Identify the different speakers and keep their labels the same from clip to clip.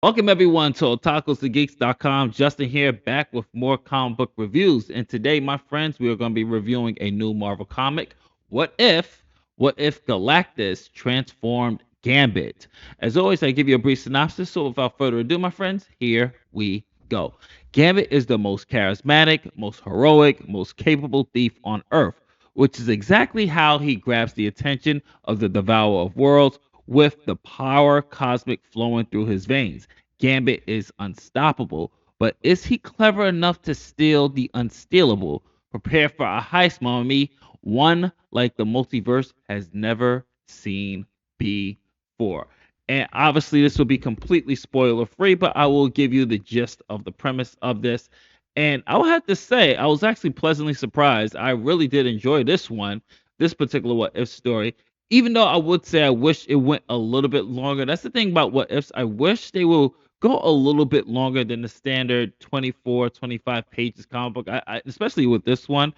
Speaker 1: Welcome everyone to otakusandgeeks.com. Justin here, back with more comic book reviews. And today, my friends, we are going to be reviewing a new Marvel comic. What if? What if Galactus transformed Gambit? As always, I give you a brief synopsis. So without further ado, my friends, here we go. Gambit is the most charismatic, most heroic, most capable thief on Earth, which is exactly how he grabs the attention of the Devourer of Worlds with the power cosmic flowing through his veins. Gambit is unstoppable, but is he clever enough to steal the unstealable? Prepare for a heist, mommy, one like the multiverse has never seen before. And obviously, this will be completely spoiler free, but I will give you the gist of the premise of this. And I will have to say, I was actually pleasantly surprised. I really did enjoy this one, this particular what if story, even though I would say I wish it went a little bit longer. That's the thing about what ifs. I wish they will go a little bit longer than the standard 24, 25 pages comic book. Especially with this one,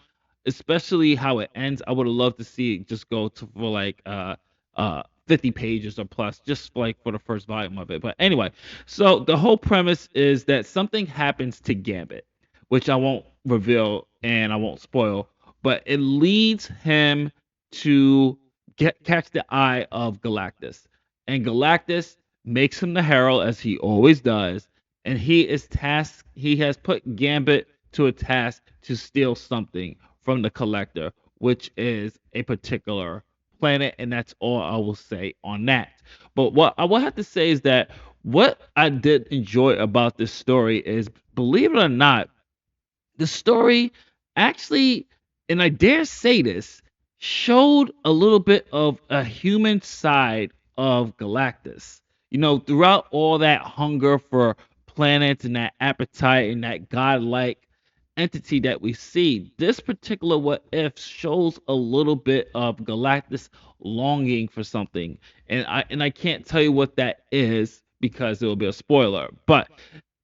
Speaker 1: especially how it ends. I would have loved to see it just go to for like 50 pages or plus, just like for the first volume of it. But anyway, so the whole premise is that something happens to Gambit, which I won't reveal and I won't spoil, but it leads him to catch the eye of Galactus. And Galactus makes him the herald as he always does, and he has put Gambit to a task to steal something from the collector, which is a particular planet, and that's all I will say on that. But what I will have to say is that what I did enjoy about this story is, believe it or not, the story actually, and I dare say this, showed a little bit of a human side of Galactus. You know, throughout all that hunger for planets and that appetite and that godlike entity that we see, this particular what if shows a little bit of Galactus longing for something. And I can't tell you what that is because it will be a spoiler. But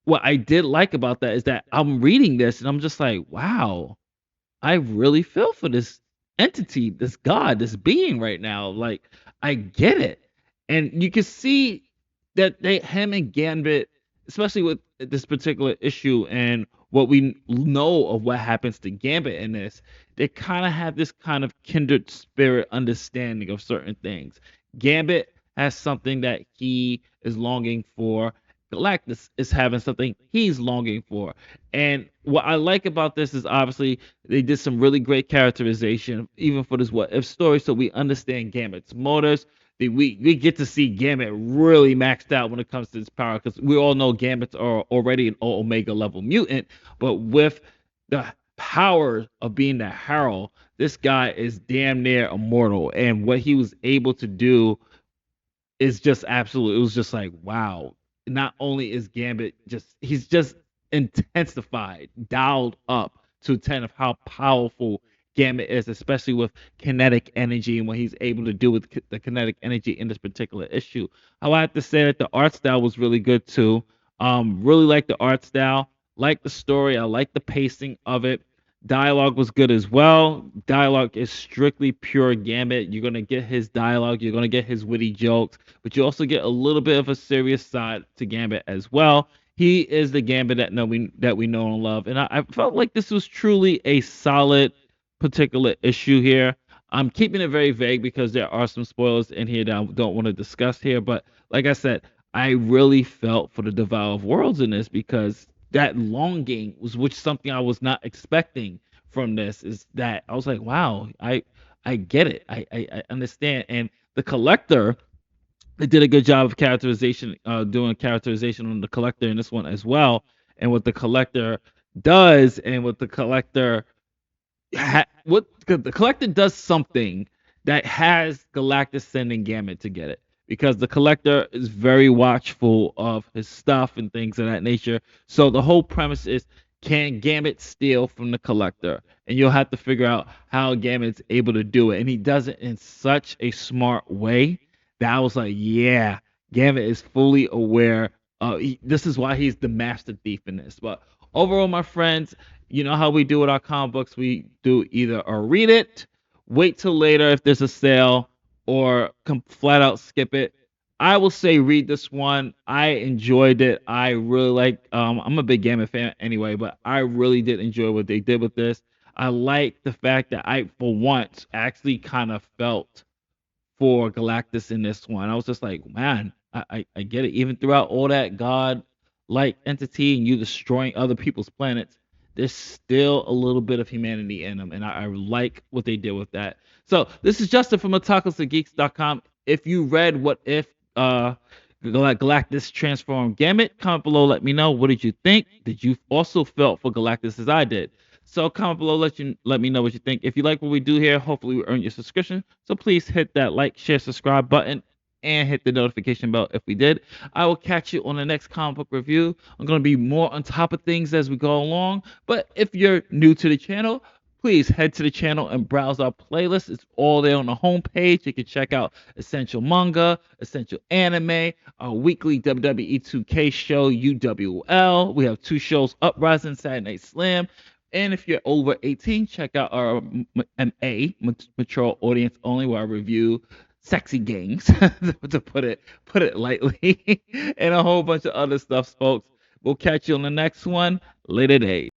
Speaker 1: what I did like about that is that I'm reading this and I'm just like, wow, I really feel for this entity, this god, this being right now. Like, I get it. And you can see that him and Gambit, especially with this particular issue and what we know of what happens to Gambit in this, they kind of have this kind of kindred spirit understanding of certain things. Gambit has something that he is longing for. Galactus is having something he's longing for. And what I like about this is obviously they did some really great characterization, even for this what if story, so we understand Gambit's motives. We get to see Gambit really maxed out when it comes to his power, because we all know Gambits are already an Omega level mutant, but with the power of being the Herald, this guy is damn near immortal. And what he was able to do is just absolute. It was just like, wow. Not only is Gambit he's just intensified, dialed up to 10 of how powerful Gambit is, especially with kinetic energy and what he's able to do with the kinetic energy in this particular issue. I would have to say that the art style was really good too. Really like the art style, like the story, I like the pacing of it. Dialogue was good as well. Dialogue is strictly pure Gambit. You're gonna get his dialogue, you're gonna get his witty jokes, but you also get a little bit of a serious side to Gambit as well. He is the Gambit that we know and love, and I felt like this was truly a solid particular issue here. I'm keeping it very vague because there are some spoilers in here that I don't want to discuss here, but like I said, I really felt for the Devourer of Worlds in this because that longing was which something I was not expecting from this is that I was like, wow, I get it. I understand. And the collector, they did a good job of characterization, doing characterization on the collector in this one as well. And what the collector does, and what the collector what the collector does something that has Galactus sending Gambit to get it, because the collector is very watchful of his stuff and things of that nature. So the whole premise is, can Gambit steal from the collector? And you'll have to figure out how Gambit's able to do it. And he does it in such a smart way that I was like, yeah, Gambit is fully aware. This is why he's the master thief in this. But overall, my friends, you know how we do with our comic books. We do either or read it, wait till later if there's a sale, or flat out skip it. I will say read this one. I enjoyed it. I really like I'm a big Gambit fan anyway, but I really did enjoy what they did with this. I like the fact that I for once actually kind of felt for Galactus in this one. I was just like, man, I get it. Even throughout all that God like entity and you destroying other people's planets, there's still a little bit of humanity in them. And I like what they did with that. So this is Justin from otakusandgeeks.com. If you read What If Galactus transformed Gambit, comment below, let me know. What did you think? Did you also felt for Galactus as I did? So comment below, let me know what you think. If you like what we do here, hopefully we earn your subscription. So please hit that like, share, subscribe button, and hit the notification bell if we did. I will catch you on the next comic book review. I'm gonna be more on top of things as we go along. But if you're new to the channel, please head to the channel and browse our playlist. It's all there on the homepage. You can check out Essential Manga, Essential Anime, our weekly WWE 2K show, UWL. We have two shows, Uprising, Saturday Night Slam. And if you're over 18, check out our mature audience only, where I review sexy games, to put it lightly, and a whole bunch of other stuff, folks. We'll catch you on the next one. Later days.